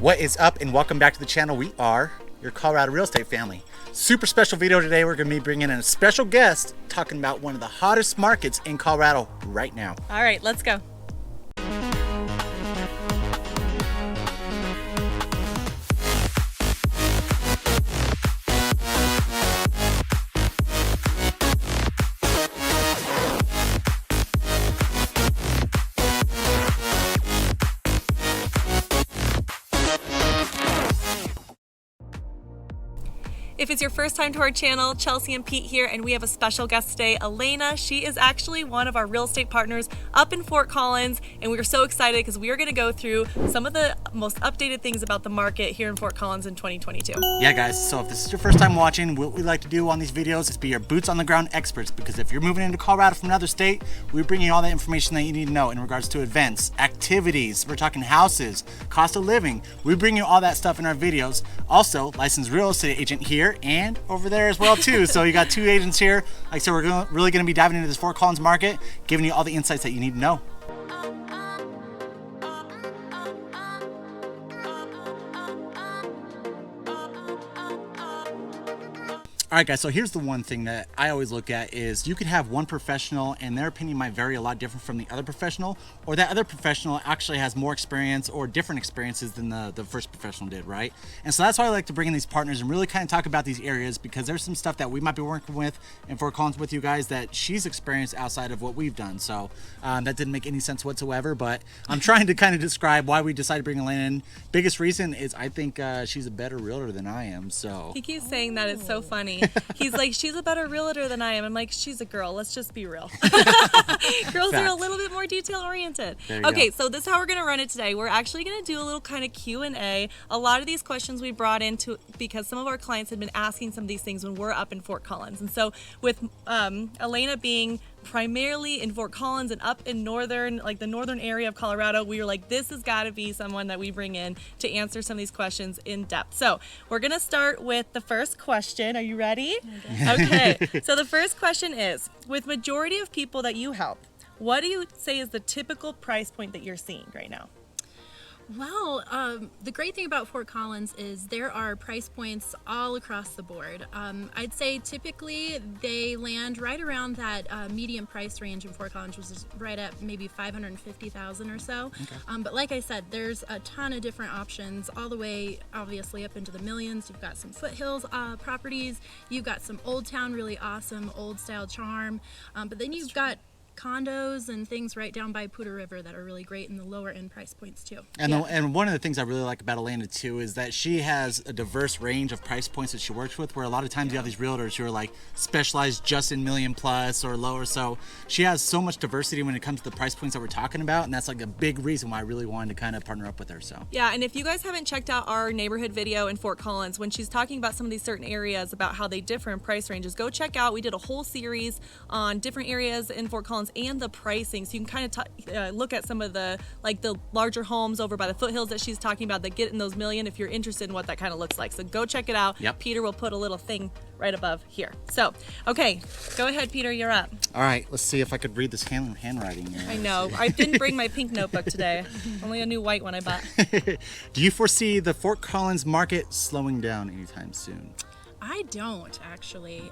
What is up, and welcome back to the channel. We are your Colorado real estate family. Super special video today. We're going to be bringing in a special guest talking about one of the hottest markets in Colorado right now. All right, let's go. If it's your first time to our channel, Chelsea and Pete here, and we have a special guest today, Alana. She is actually one of our real estate partners up in Fort Collins, and we are so excited because we are going to go through some of the most updated things about the market here in Fort Collins in 2022. Yeah, guys, so if this is your first time watching, what we like to do on these videos is be your boots on the ground experts, because if you're moving into Colorado from another state, we bring you all that information that you need to know in regards to events, activities, we're talking houses, cost of living. We bring you all that stuff in our videos. Also, licensed real estate agent here and over there as well too. So you got two agents here. Like I said, we're really going to be diving into this Fort Collins market, giving you all the insights that you need to know. All right, guys, so here's the one thing that I always look at is you could have one professional and their opinion might vary a lot different from the other professional, or that other professional actually has more experience or different experiences than the first professional did, right? And so that's why I like to bring in these partners and really kind of talk about these areas, because there's some stuff that we might be working with in Fort Collins with you guys that she's experienced outside of what we've done. So that didn't make any sense whatsoever, but I'm trying to kind of describe why we decided to bring Alana in. Biggest reason is I think she's a better realtor than I am, so. He keeps saying that. It's so funny. He's like, she's a better realtor than I am. I'm like, she's a girl. Let's just be real. Girls are a little bit more detail oriented. Okay, so this is how we're going to run it today. We're actually going to do a little kind of Q&A. A lot of these questions we brought into because some of our clients had been asking some of these things when we're up in Fort Collins. And so with Alana being primarily in Fort Collins and up in northern, like the northern area of Colorado, we were like, this has got to be someone that we bring in to answer some of these questions in depth. So we're going to start with the first question. Are you ready? Okay. So the first question is, with majority of people that you help, what do you say is the typical price point that you're seeing right now? Well, the great thing about Fort Collins is there are price points all across the board. I'd say typically they land right around that medium price range in Fort Collins, which is right at maybe $550,000 or so. Okay. But like I said, there's a ton of different options all the way, obviously, up into the millions. You've got some foothills properties. You've got some old town, really awesome old style charm. But then you've got condos and things right down by Poudre River that are really great in the lower end price points too. And, and one of the things I really like about Alana too is that she has a diverse range of price points that she works with, where a lot of times you have these realtors who are like specialized just in million plus or lower. So she has so much diversity when it comes to the price points that we're talking about, and that's like a big reason why I really wanted to kind of partner up with her. So yeah, and if you guys haven't checked out our neighborhood video in Fort Collins, when she's talking about some of these certain areas about how they differ in price ranges, go check out. We did a whole series on different areas in Fort Collins and the pricing, so you can kind of look at some of the larger homes over by the foothills that she's talking about that get in those million, if you're interested in what that kind of looks like. So go check it out. Yep. Peter will put a little thing right above here. So okay, go ahead, Peter, you're up. All right, let's see if I could read this handwriting. I know. I didn't bring my pink notebook today. Only a new white one I bought. Do you foresee the Fort Collins market slowing down anytime soon? I don't, actually.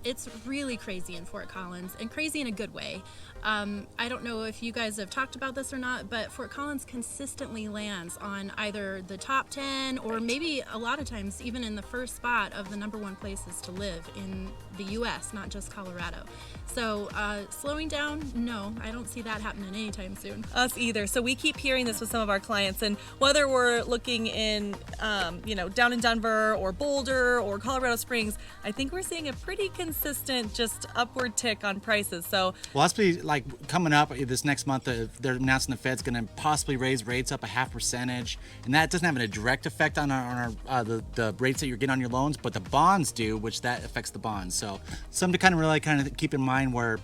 It's really crazy in Fort Collins, and crazy in a good way. I don't know if you guys have talked about this or not, but Fort Collins consistently lands on either the top 10 or maybe a lot of times even in the first spot of the #1 places to live in the U.S., not just Colorado. So slowing down, no, I don't see that happening anytime soon. Us either. So we keep hearing this with some of our clients, and whether we're looking in, down in Denver or Boulder or Colorado Springs, I think we're seeing a pretty consistent just upward tick on prices. So well, that's be like coming up this next month. They're announcing the Fed's going to possibly raise rates up 0.5%, and that doesn't have a direct effect on the rates that you're getting on your loans, but the bonds do, which that affects the bonds. So something to kind of keep in mind, where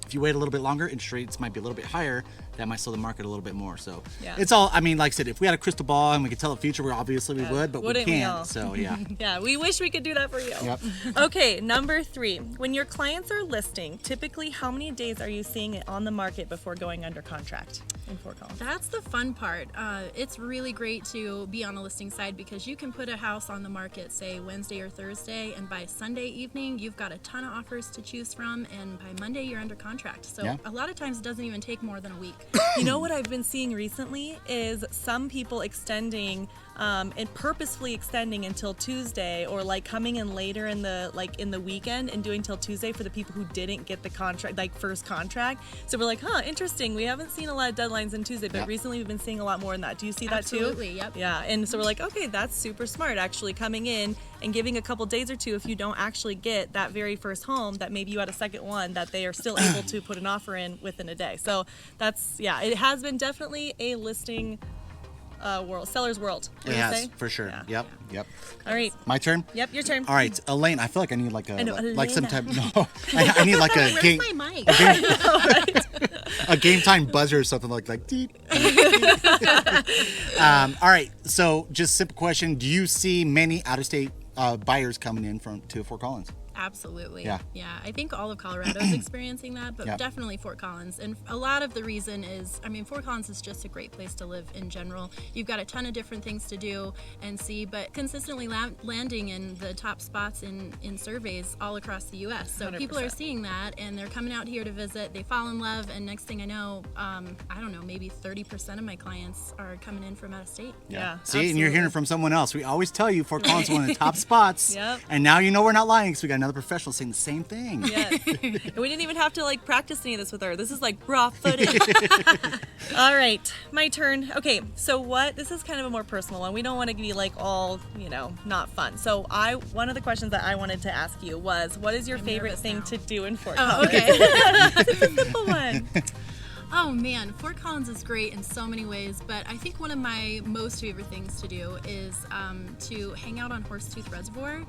if you wait a little bit longer, interest rates might be a little bit higher, that might slow the market a little bit more. So Yeah. it's all, I mean, like I said, if we had a crystal ball and we could tell the future, we would, but Wouldn't we we can't. all? So yeah. Yeah, we wish we could do that for you. Yep. Okay, number 3. When your clients are listing, typically how many days are you seeing it on the market before going under contract in Fort Collins? That's the fun part. It's really great to be on a listing side because you can put a house on the market, say Wednesday or Thursday, and by Sunday evening, you've got a ton of offers to choose from, and by Monday, you're under contract. So a lot of times it doesn't even take more than a week. You know what I've been seeing recently is some people extending and purposefully extending until Tuesday, or like coming in later in the weekend and doing till Tuesday for the people who didn't get the contract, like first contract. So we're like, interesting. We haven't seen a lot of deadlines on Tuesday, but recently we've been seeing a lot more in that. Do you see that too? Absolutely, yep. Yeah, and so we're like, okay, that's super smart, actually coming in and giving a couple days or two if you don't actually get that very first home, that maybe you had a second one that they are still able to put an offer in within a day. So that's, it has been definitely a listing seller's world. It has, for sure. Yeah. Yep. All right. My turn? Yep, your turn. All right, Elaine, I feel like I need like like some type. Elena. No, I need like a Where's game, my mic? a game time buzzer or something like deep. All right, so just simple question: do you see many out of state buyers coming in to Fort Collins? Absolutely. Yeah. I think all of Colorado is experiencing that, but Yep. definitely Fort Collins. And a lot of the reason is, Fort Collins is just a great place to live in general. You've got a ton of different things to do and see, but consistently landing in the top spots in surveys all across the U.S. So 100%. people are seeing that, and they're coming out here to visit. They fall in love, and next thing I know, I don't know, maybe 30% of my clients are coming in from out of state. Yeah, See, and you're hearing it from someone else. We always tell you Fort Collins is one of the top spots. Yep. And now you know we're not lying because we got another professional saying the same thing. Yes. And we didn't even have to practice any of this with her. This is like raw footage. All right, my turn. Okay, so this is kind of a more personal one. We don't want to be all, not fun. So one of the questions that I wanted to ask you was, what is your favorite nervous thing now. to do in Fort Oh, Collins? okay. It's a simple one. Oh man, Fort Collins is great in so many ways, but I think one of my most favorite things to do is to hang out on Horsetooth Reservoir.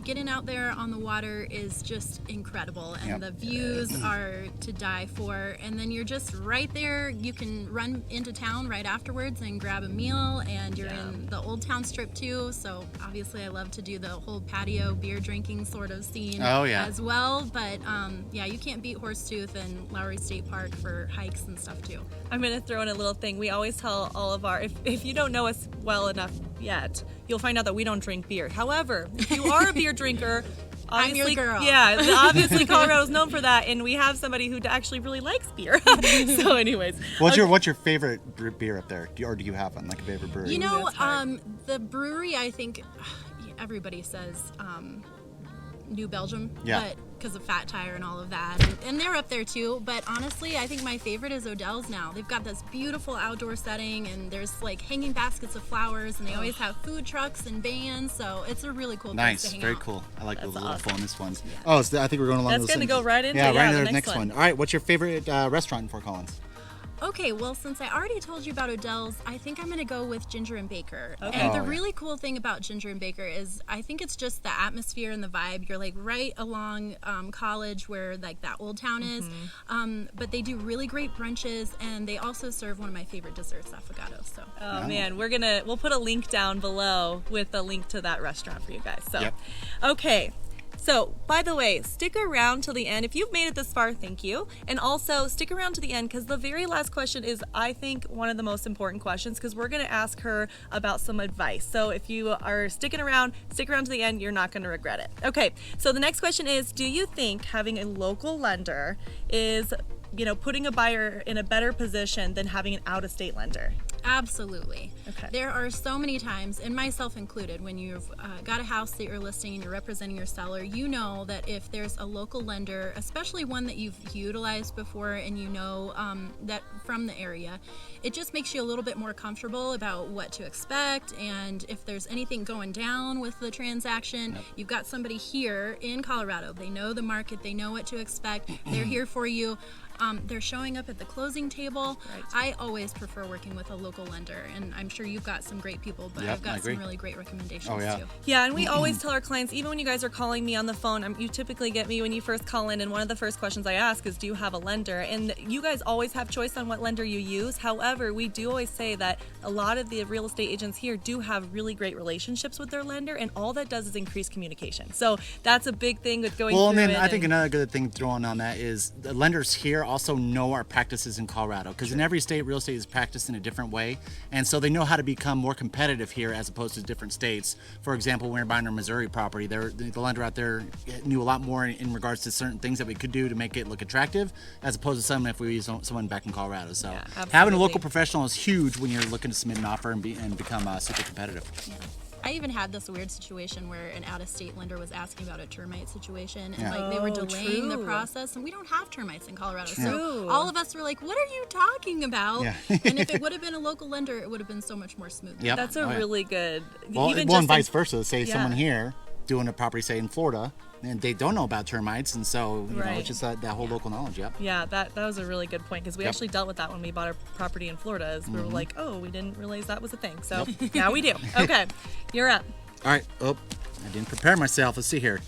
Getting out there on the water is just incredible, and Yep. the views are to die for. And then you're just right there. You can run into town right afterwards and grab a meal, and you're in the Old Town Strip too. So obviously, I love to do the whole patio beer drinking sort of scene as well. But you can't beat Horsetooth and Lowry State Park for hikes and stuff too. I'm going to throw in a little thing. We always tell all of if you don't know us well enough yet, you'll find out that we don't drink beer. However, if you are a beer drinker, I'm your obviously, girl. yeah, obviously Colorado's known for that, and we have somebody who actually really likes beer. So anyways. What's your favorite beer up there? Or do you have one, like a favorite brewery? That's hard. The brewery, I think everybody says New Belgium, Yeah. but because of Fat Tire and all of that, and they're up there too. But honestly, I think my favorite is Odell's now. They've got this beautiful outdoor setting, and there's hanging baskets of flowers, and they always have food trucks and bands, so it's a really cool place to hang Very out. cool. I like those little awesome. bonus ones. Oh, so I think we're going along. That's those going to same- go right into right into the the next one. All right, what's your favorite restaurant in Fort Collins? Okay, well, since I already told you about Odell's, I think I'm going to go with Ginger and Baker. Okay. And Oh, the yeah. really cool thing about Ginger and Baker is I think it's just the atmosphere and the vibe. You're right along College where that old town is. But they do really great brunches, and they also serve one of my favorite desserts, affogato. So. Oh man, we'll put a link down below with a link to that restaurant for you guys. So, Yep. Okay. So, by the way, stick around till the end. If you've made it this far, thank you. And also, stick around to the end because the very last question is, I think, one of the most important questions because we're going to ask her about some advice. So, if you are sticking around, stick around to the end. You're not going to regret it. Okay, so the next question is, do you think having a local lender is, putting a buyer in a better position than having an out-of-state lender? Absolutely. Okay. There are so many times, and myself included, when you've got a house that you're listing and you're representing your seller, you know that if there's a local lender, especially one that you've utilized before and you know that from the area, it just makes you a little bit more comfortable about what to expect, and if there's anything going down with the transaction, you've got somebody here in Colorado. They know the market, they know what to expect, they're here for you. They're showing up at the closing table. Right. I always prefer working with a local lender, and I'm sure you've got some great people, but Yep, I've got some really great recommendations too. Yeah, and we always tell our clients, even when you guys are calling me on the phone, you typically get me when you first call in, and one of the first questions I ask is, do you have a lender? And you guys always have choice on what lender you use. However, we do always say that a lot of the real estate agents here do have really great relationships with their lender, and all that does is increase communication. So that's a big thing with going through and then it. I think another good thing throwing on that is the lenders here also know our practices in Colorado, because in every state, real estate is practiced in a different way, and so they know how to become more competitive here as opposed to different states. For example, when we were buying our Missouri property, the lender out there knew a lot more in regards to certain things that we could do to make it look attractive, as opposed to some if we use someone back in Colorado. So having a local professional is huge when you're looking to submit an offer and become super competitive. Yeah. I even had this weird situation where an out-of-state lender was asking about a termite situation, and like they were delaying the process, and we don't have termites in Colorado. So all of us were like, what are you talking about? Yeah. And if it would have been a local lender, it would have been so much more smooth. Yep. That's a really good. Well, even and just vice versa. Say Yeah. someone here doing a property, say in Florida, and they don't know about termites, and so you know, Right. it's just that whole local knowledge. Yep. Yeah, that was a really good point, because we actually dealt with that when we bought our property in Florida. Is we were like, oh, we didn't realize that was a thing. So now we do. Okay, you're up. All right. Oh, I didn't prepare myself. Let's see here.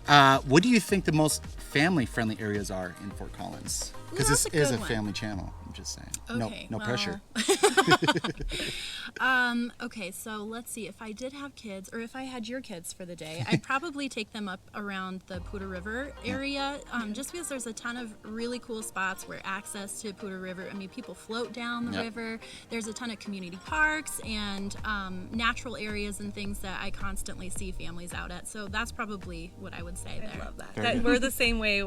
What do you think the most family-friendly areas are in Fort Collins? Because this that's a is good a one. family channel. I'm just saying. Okay, No well, pressure. Okay, so let's see. If I did have kids, or if I had your kids for the day, I'd probably take them up around the Poudre River area, just because there's a ton of really cool spots where access to Poudre River, I mean, people float down the river. There's a ton of community parks and natural areas and things that I constantly see families out at. So that's probably what I would say there. I love that. We're the same way.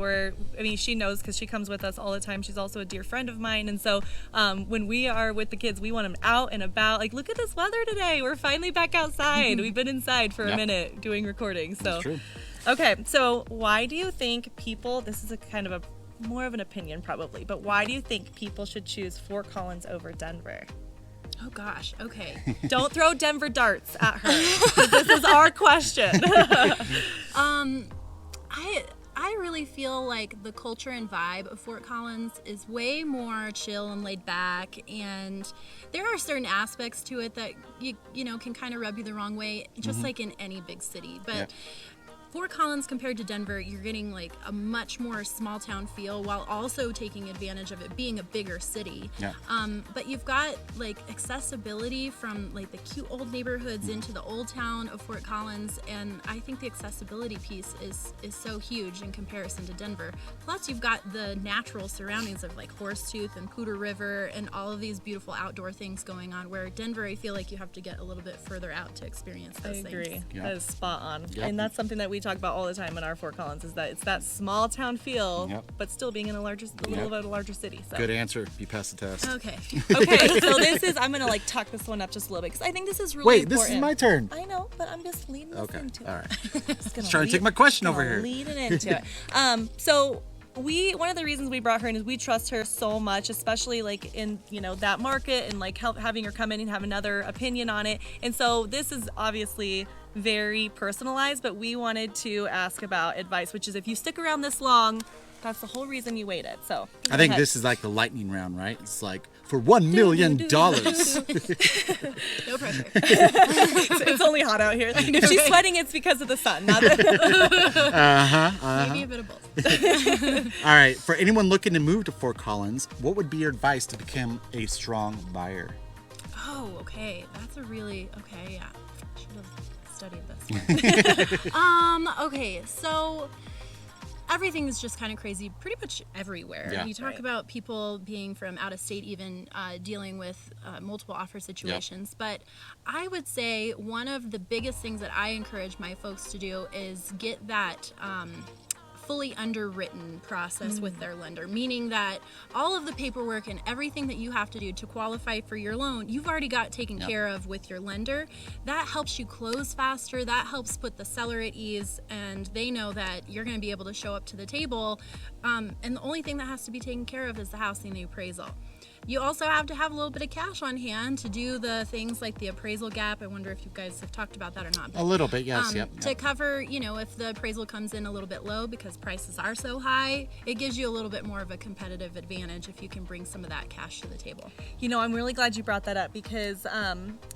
She knows because she comes with us all the time. She's also a dear friend of mine. And so when we are with the kids, we want them out and about. Like, look at this weather today. We're finally back outside. We've been inside for a minute doing recording. So, That's true. Okay. So why do you think people, this is a kind of more of an opinion probably, but why do you think people should choose Fort Collins over Denver? Oh gosh, okay. Don't throw Denver darts at her. 'Cause this is our question. I really feel like the culture and vibe of Fort Collins is way more chill and laid back, and there are certain aspects to it that you know can kind of rub you the wrong way, just like in any big city. But Fort Collins compared to Denver, you're getting like a much more small town feel while also taking advantage of it being a bigger city. Yeah. But you've got like accessibility from like the cute old neighborhoods into the old town of Fort Collins, and I think the accessibility piece is so huge in comparison to Denver. Plus you've got the natural surroundings of like Horsetooth and Poudre River and all of these beautiful outdoor things going on, where Denver I feel like you have to get a little bit further out to experience those I agree. things. Yep. That is spot on. Yep. And that's something that we talk about all the time in our Fort Collins, is that it's that small town feel, but still being in a little bit of a larger city. So. Good answer. You passed the test. Okay. Okay, so I'm going to like tuck this one up just a little bit, because I think this is really important. Wait, this is my turn. I know, but I'm just leading this into All it. right. Just Trying to take my question over here. Lead it into it. So one of the reasons we brought her in is we trust her so much, especially like in that market, and like having her come in and have another opinion on it. And so this is obviously very personalized, but we wanted to ask about advice, which is if you stick around this long, that's the whole reason you waited. So I think this is like the lightning round, right? It's like for $1 million. No pressure. It's only hot out here. If she's sweating, it's because of the sun. Not Maybe a bit of both. All right. For anyone looking to move to Fort Collins, what would be your advice to become a strong buyer? Oh, okay. That's a really yeah. Should have studied this one. Okay, so everything is just kind of crazy pretty much everywhere. Yeah. You talk about people being from out of state, even dealing with multiple offer situations. But I would say one of the biggest things that I encourage my folks to do is get that fully underwritten process with their lender, meaning that all of the paperwork and everything that you have to do to qualify for your loan, you've already got taken care of with your lender. That helps you close faster. That helps put the seller at ease, and they know that you're going to be able to show up to the table. And the only thing that has to be taken care of is the house and the appraisal. You also have to have a little bit of cash on hand to do the things like the appraisal gap. I wonder if you guys have talked about that or not. A little bit, yes. To cover, if the appraisal comes in a little bit low because prices are so high, it gives you a little bit more of a competitive advantage if you can bring some of that cash to the table. I'm really glad you brought that up because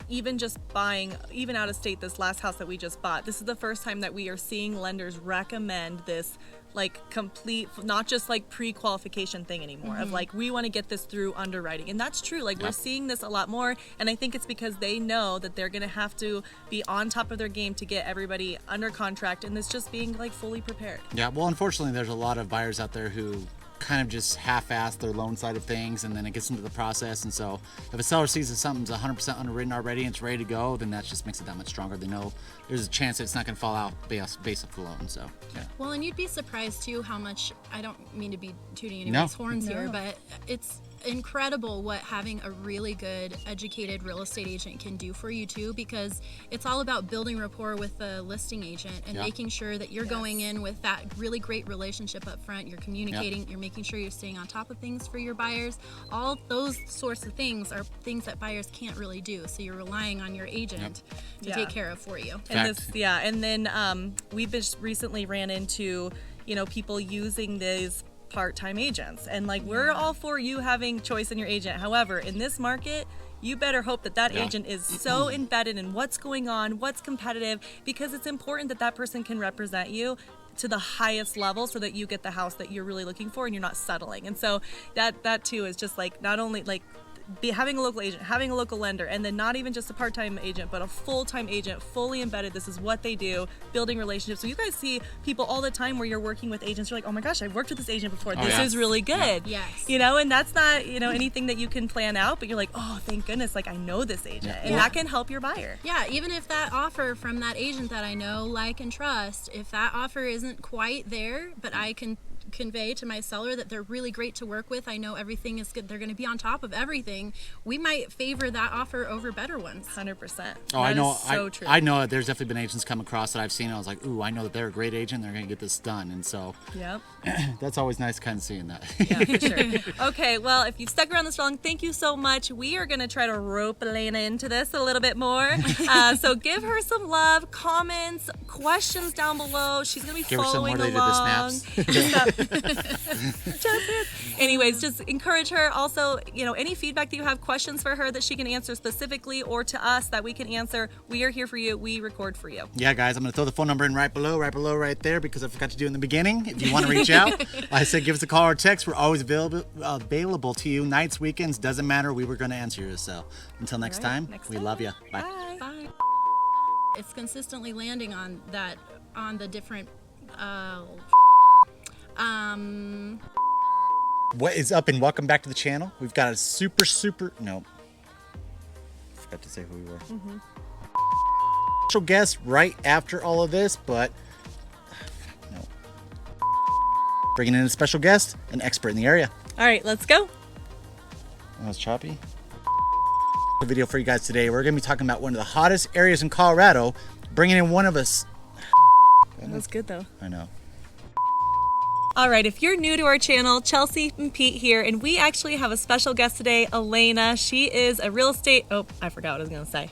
even just buying, even out of state, this last house that we just bought, this is the first time that we are seeing lenders recommend this like complete, not just like pre-qualification thing anymore of like, we want to get this through underwriting. And that's true. Like we're seeing this a lot more. And I think it's because they know that they're going to have to be on top of their game to get everybody under contract and this just being like fully prepared. Yeah. Well, unfortunately, there's a lot of buyers out there who kind of just half-ass their loan side of things, and then it gets into the process. And so if a seller sees that something's 100% underwritten already and it's ready to go, then that just makes it that much stronger. They know there's a chance that it's not going to fall out based off the loan. So yeah. Well, and you'd be surprised too how much, I don't mean to be tooting anybody's horns here, but it's incredible what having a really good educated real estate agent can do for you too, because it's all about building rapport with the listing agent and making sure that you're going in with that really great relationship up front. You're communicating, you're making sure you're staying on top of things for your buyers. All those sorts of things are things that buyers can't really do, so you're relying on your agent to take care of for you. And then we've just recently ran into people using these part-time agents, and like we're all for you having choice in your agent. However, in this market, you better hope that that agent is so embedded in what's going on, what's competitive, because it's important that that person can represent you to the highest level so that you get the house that you're really looking for and you're not settling. And so that too is just like not only like having a local agent, having a local lender, and then not even just a part-time agent, but a full-time agent, fully embedded. This is what they do, building relationships. So you guys see people all the time where you're working with agents. You're like, oh my gosh, I've worked with this agent before. This is really good. Yes. And that's not, anything that you can plan out, but you're like, oh, thank goodness, like I know this agent. And that can help your buyer. Yeah, even if that offer from that agent that I know, like, and trust, if that offer isn't quite there, but I can convey to my seller that they're really great to work with, I know everything is good, they're going to be on top of everything, we might favor that offer over better ones. 100%. Oh, I know. So true. I know that there's definitely been agents come across that I've seen, and I was like, ooh, I know that they're a great agent, they're going to get this done. And so that's always nice kind of seeing that. Yeah, for sure. Okay, well, if you've stuck around this long, thank you so much. We are going to try to rope Alana into this a little bit more. So give her some love, comments, questions down below. She's going to be following along. Anyways, just encourage her. Also, any feedback that you have, questions for her that she can answer specifically or to us that we can answer, we are here for you. We record for you. Yeah, guys, I'm going to throw the phone number in right below right there, because I forgot to do it in the beginning. If you want to reach out, like I said, give us a call or text. We're always available to you. Nights, weekends, doesn't matter. We were going to answer you. So until next time, we love you. Bye. Bye. It's consistently landing on the different What is up, and welcome back to the channel. We've got a super no, forgot to say who we were. Special guest right after all of this, but no, bringing in a special guest, an expert in the area. All right, let's go. That was choppy. A video for you guys today. We're gonna be talking about one of the hottest areas in Colorado, bringing in one of us. That was good though. I know. All right, if you're new to our channel, Chelsea and Pete here, and we actually have a special guest today, Alana. She is a real estate, I forgot what I was gonna say.